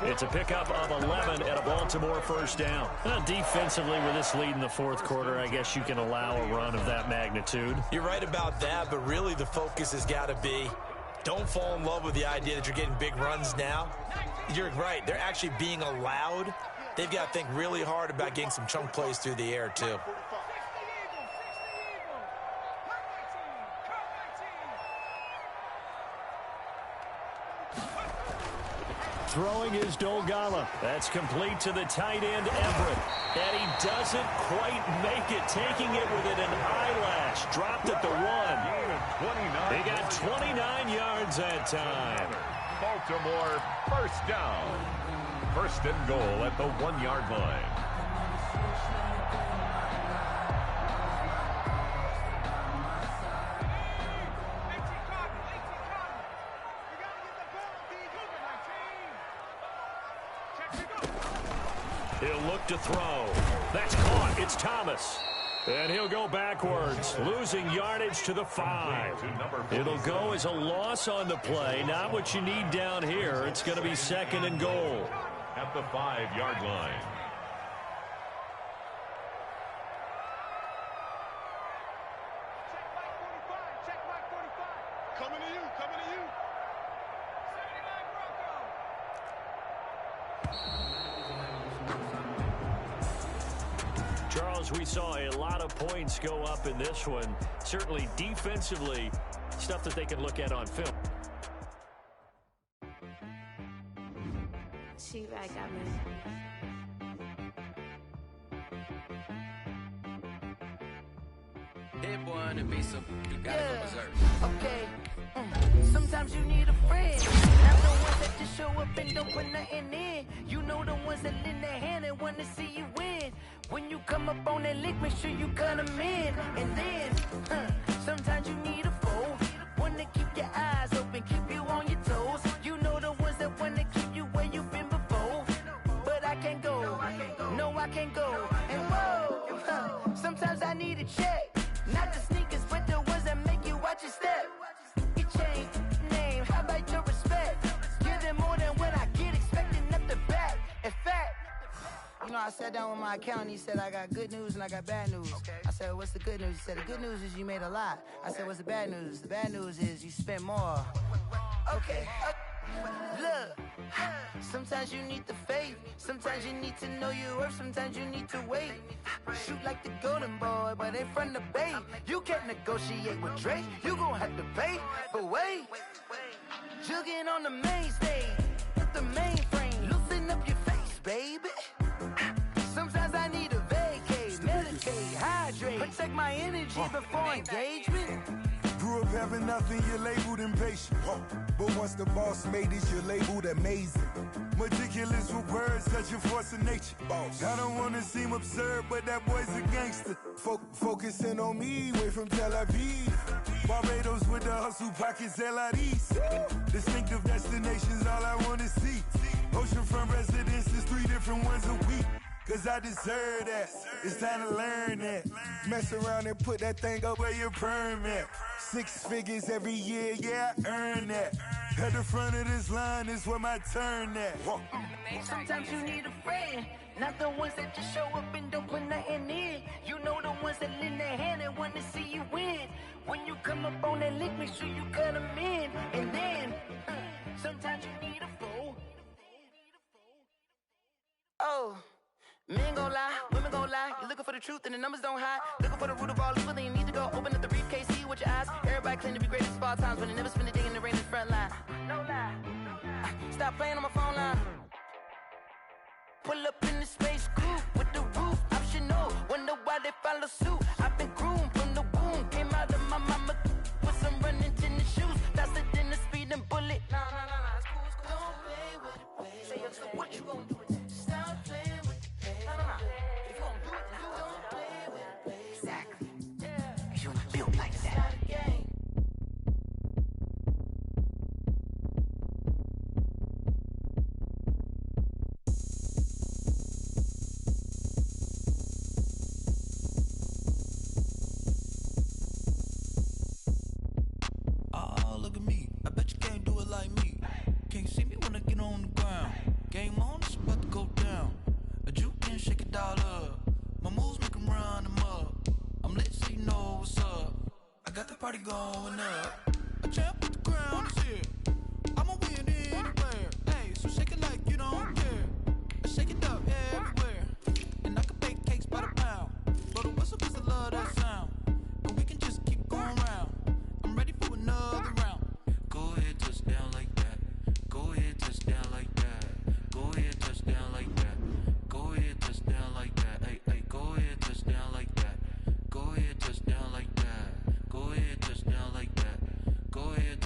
It's a pickup of 11 and a Baltimore 1st down. Defensively, with this lead in the 4th quarter, I guess you can allow a run of that magnitude. You're right about that, but really the focus has got to be don't fall in love with the idea that you're getting big runs now. You're right. They're actually being allowed. They've got to think really hard about getting some chunk plays through the air, too. Throwing is Dolgala. That's complete to the tight end, Everett. And he doesn't quite make it, taking it within an eyelash. Dropped at the 1. He got 29 yards that time. Baltimore 1st down. 1st and goal at the 1-yard line. He'll look to throw. That's caught. It's Thomas. And he'll go backwards, losing yardage to the 5. It'll go as a loss on the play. Not what you need down here. It's going to be 2nd and goal. At the 5-yard line. Coming to you, coming to you. Charles, we saw a lot of points go up in this one. Certainly defensively, stuff that they can look at on film. She back at me. That boy on the beat, so you gotta go berserk. Okay. Sometimes you need a friend. Not the ones that just show up and don't put nothing in. You know the ones that lend their hand and want to see you win. When you come up on that lick, make sure you cut them in. And then, sometimes you need a foe. One to keep your eyes open, keep you on your toes. You know the ones that want to keep you where you've been before. But I can't go. No, I can't go. And whoa, sometimes I need a check. Not the sneakers, but the ones that make you watch your step. Your chain, name, how about your respect? Give them more than what I get, expecting up the back. In fact, you know, I sat down with my accountant. He said, I got good news and I got bad news. I said, what's the good news? He said, the good news is you made a lot. I said, what's the bad news? The bad news is you spent more. Okay. Look, sometimes you need the faith. Sometimes you need to know your worth. Sometimes you need to wait. Shoot like the golden boy, but ain't from the bay. You can't negotiate with Drake. You gon' have to pay. But wait, jugging on the main stage with the mainframe. Loosen up your face, baby. Sometimes I need a vacate, medicate, hydrate. Protect my energy before engagement. Grew up having nothing, you're labeled impatient. But once the boss made it, you're labeled amazing. Meticulous with words, such a force of nature. I don't wanna seem absurd, but that boy's a gangster. Focusing on me, way from Tel Aviv. Barbados with the hustle pockets, LIDs. Distinctive destinations, all I wanna see. Oceanfront residences, 3 different ones a week. Cause I deserve that, it's time to learn that. Mess around and put that thing up where your perm at. 6 figures every year, yeah, I earn that. At the front of this line is where my turn at. Sometimes you need a friend, not the ones that just show up and don't put nothing in. You know the ones that lend their hand and want to see you win. When you come up on that lick, make sure you cut them in. And then, sometimes you need a foe. Oh. Men gon' lie, women gon' lie. You're looking for the truth and the numbers don't hide. Looking for the root of all evil, then you need to go open up the briefcase, see with your eyes. Everybody claim to be greatest of all times, but they never spend a day in the rain in the front line. No lie. Stop playing on my phone line. Pull up in the space coupe with the roof optional. Wonder why they follow suit. I've been groomed from the womb. Came out of my mama with some running tennis shoes. Faster than the speeding bullet. No, it's cool, it's cool. Don't play with it, baby. Say, what you gon' do with that? Stop playing with it. If you gon' do it, you don't play with it, baby. Exactly. Cause you ain't built like that. Oh, look at me. I bet you can't do it like me. Can't see me when I get on the ground. Game on, it's about to go down. A juke and shake it all up. My moves make 'em run them up. I'm lit so you know what's up. I got the party going up. A champ with the crown is here. I'ma win anywhere. Hey, so shake it like you don't care. I shake it up everywhere. And I can bake cakes by the pound. Blow the whistle 'cause I love that sound. And we can just keep going round. I'm ready for another round. Go ahead, touch down like that. Go ahead, touch down like that. Go ahead, touch down like that. Go ahead, touch down like that. Hey, go ahead, touch down like that. Go ahead, touch down like that. Go ahead, touch down like that. Go ahead.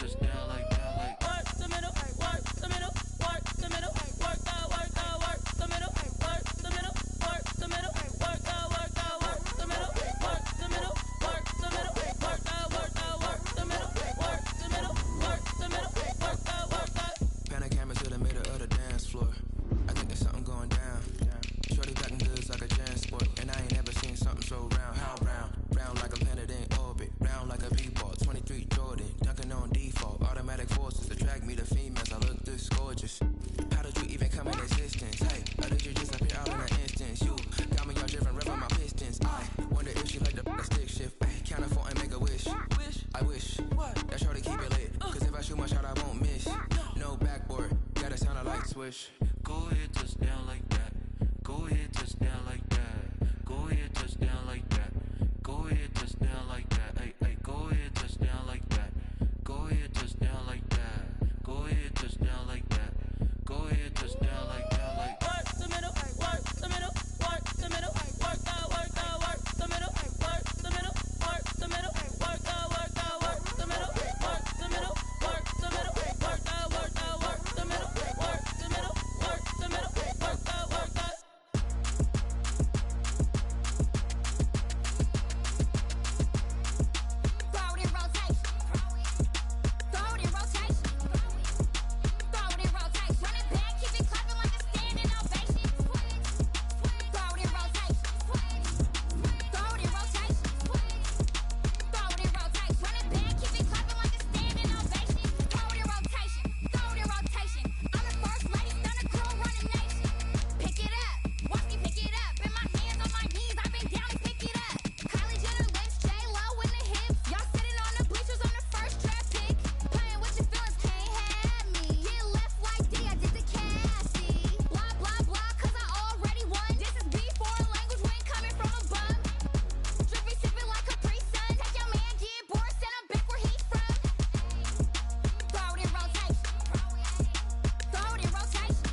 push. Go ahead, touchdown like that. Go ahead, touchdown like that. Go ahead, touchdown like that. Go ahead, touchdown like that. Hey, hey, go ahead, touchdown like that. Go ahead, touchdown like that. Go ahead, touchdown like that. Go ahead, touchdown like that. Like work the middle, work the middle, work the middle, work out, work out, work the middle, work the middle, work the middle, work out, work out, work the middle, work the middle, work the middle, work out, work out, work the middle, work the middle, work the middle, work out, work out. Throw it in rotation. Throw it in rotation. Throw it in rotation. Run it back, keep it clapping like a standing ovation. Throw it in rotation. Throw it in rotation. Throw it in rotation. Run it back, keep it clapping like a standing ovation. Throw it in rotation. Throw it in rotation. I'm the first lady, stunner crew, running nation. Pick it up, watch me pick it up. In my hands on my knees, I've been down and pick it up. Kylie Jenner lips, J-Lo in the hips. Y'all sitting on the bleachers on the first draft pick. Playing with your feelings, can't have me. Get left like D, I did the Cassie. Blah, blah, blah, cause I already won. This is B, foreign language, we ain't coming from a bum. Drippy, sipping like Capri Sun. Take your man, get bored, send him back where he's from. Throw it in rotation. Throw it in rotation.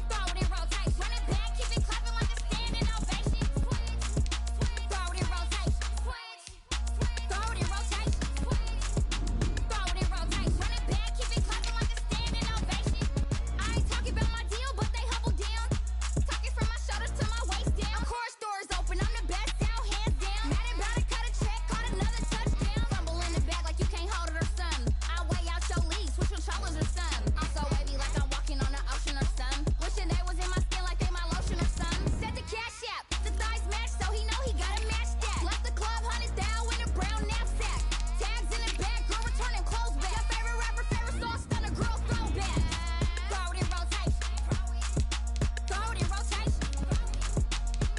Throw it in rotation. Run it back, keep it clapping like a standing ovation. Throw it in rotation. Throw it in rotation. Throw it in rotation. Run it back, keep it clapping like a standing ovation. I ain't talking about my deal, but they humble down. Talking from my shoulders to my waist down. Core stores open, I'm the best out, hands down. Madden about to cut a check, caught another touchdown. Fumble in the bag like you can't hold it or something. I weigh out your league, switch controllers or something. I'm so wavy like I'm walking on the ocean or something. Wishing they was in my skin like they my lotion or something. Set the cash app, the thighs match, so he know he gotta match that. Left the club, $100 in a brown knapsack. Tags in the bag, girl returning clothes back. Your favorite rapper, favorite song, stunner, girl throwback. Throw it in rotation. Throw it in rotation.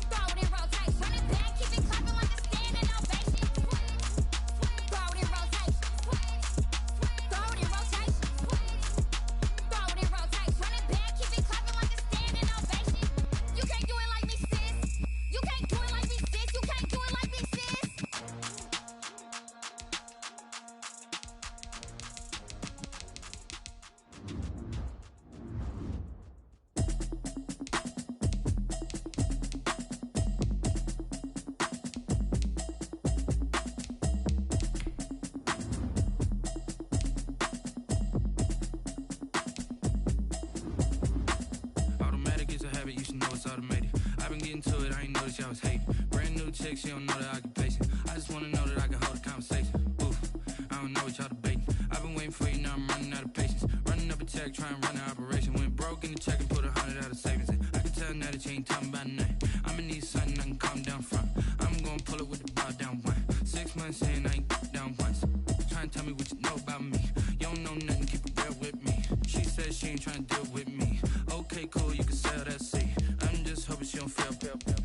Throw it in rotation. Run it back, keep it clapping like a standing ovation. Throw it in rotation. Throw it in rotation. Throw it in rotation. Run it back, keep it clapping like a standing ovation. You can't do it like me, sis. You can't do it like me, sis. You can't do it like me, sis. Automatic is a habit, you should know it's automated. I've been getting to it, I ain't noticed y'all was hating. Brand new chick, she don't know the occupation. I just wanna know that I can hold a conversation. Oof, I don't know what y'all debating. I've been waiting for you, now I'm running out of patience. Running up a check, trying to run an operation. Went broke in the check and put 100 out of savings in. I can tell now that you ain't talking about nothing. I'ma need something I can calm down from. I'm gonna pull it with the bar down one. 6 months in, I ain't down once. Trying to tell me what you know about me. You don't know nothing, keep it real with me. She said she ain't trying to deal with me. Okay, cool, you can sell that seat. I'm just hoping she don't fail.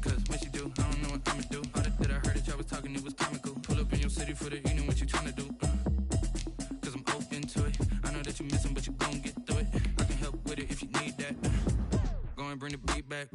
Cause when she do, I don't know what I'ma do. All that I heard that y'all was talking, it was comical. Pull up in your city for the evening, what you trying to do? Cause I'm open to it. I know that you missing, but you gon' get through it. I can help with it if you need that. Go and bring the beat back.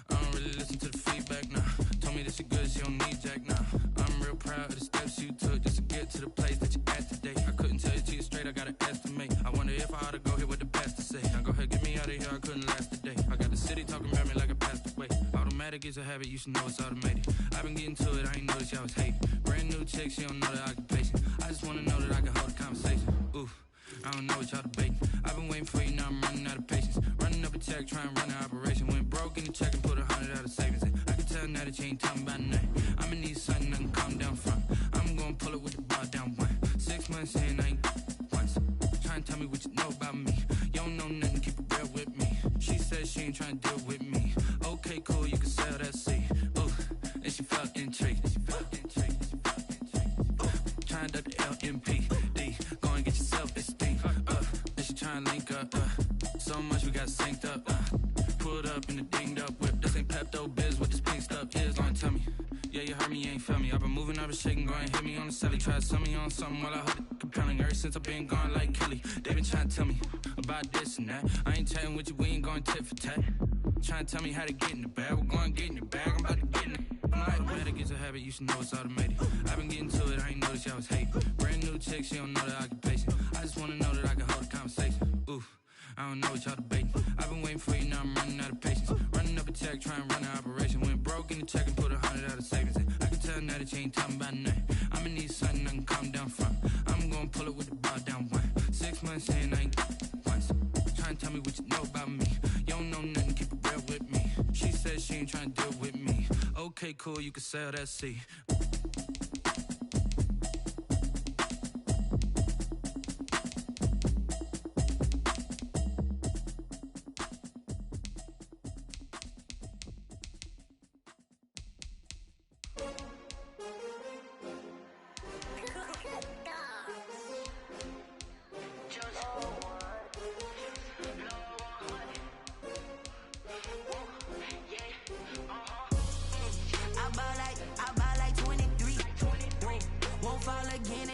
I don't really listen to the feedback, nah. Told me that she good, she don't need jack, nah. I'm real proud of the steps you took just to get to the place that you at today. I couldn't tell you to you straight, I gotta estimate. I wonder if I ought to go here with the best to say. Now go ahead, get me out of here, I couldn't last a day. I got the city talking about me like I passed away. Automatic is a habit, you should know it's automated. I've been getting to it, I ain't noticed y'all was hating. Brand new chick, she don't know the occupation. I just wanna know that I can hold a conversation. Oof, I don't know what y'all debating. I've been waiting for you, now I'm running out of patience. Running up a check, trying to run an operation. Went broke in the check and put 100 out of savings in. I can tell now that you ain't talking about nothing. I'ma need something I can calm down from. I'm gonna pull it with the bar down one. 6 months in, I ain't once. Trying to tell me what you know about me. You don't know nothing, keep it real with me. She said she ain't trying to deal with me. Okay, cool, you can sell that seat. Ooh, and she felt intrigued. Trying to duck the LMPD. Go and get your self-esteem. And she trying to link up. So much we got synced up. Pulled up in the dinged up whip. This ain't Pepto-Biz, what this pink stuff is. Long tell me. Yeah, you heard me, you ain't felt me. I've been moving, I've been was shaking, go and hit me on the celly. Try to sell me on something while I hold it compelling. Ever since I've been gone like Kelly, they been trying to tell me about this and that. I ain't chatting with you, we ain't going tit for tat. Trying to tell me how to get in the bag. We're going to get in the bag, I'm about to get in it. I'm like, better get a habit, you should know it's automated. I've been getting to it, I ain't noticed y'all was hating. Brand new chick, she don't know the occupation. I just wanna know that I can hold a conversation. Oof, I don't know what y'all debating. I've been waiting for you, now I'm running out of patience. Running up a check, trying to run an operation. Went broke in the check and put 100 out of savings in. I can tell now that you ain't talking about nothing. I'ma need something I can calm down from. I'm gonna pull it with the bar down one. 6 months saying I ain't once. Trying to tell me what you know about me. You don't know nothing, keep it real with me. She said she ain't trying to deal with me. Okay, cool, you can sell that seat. Fall again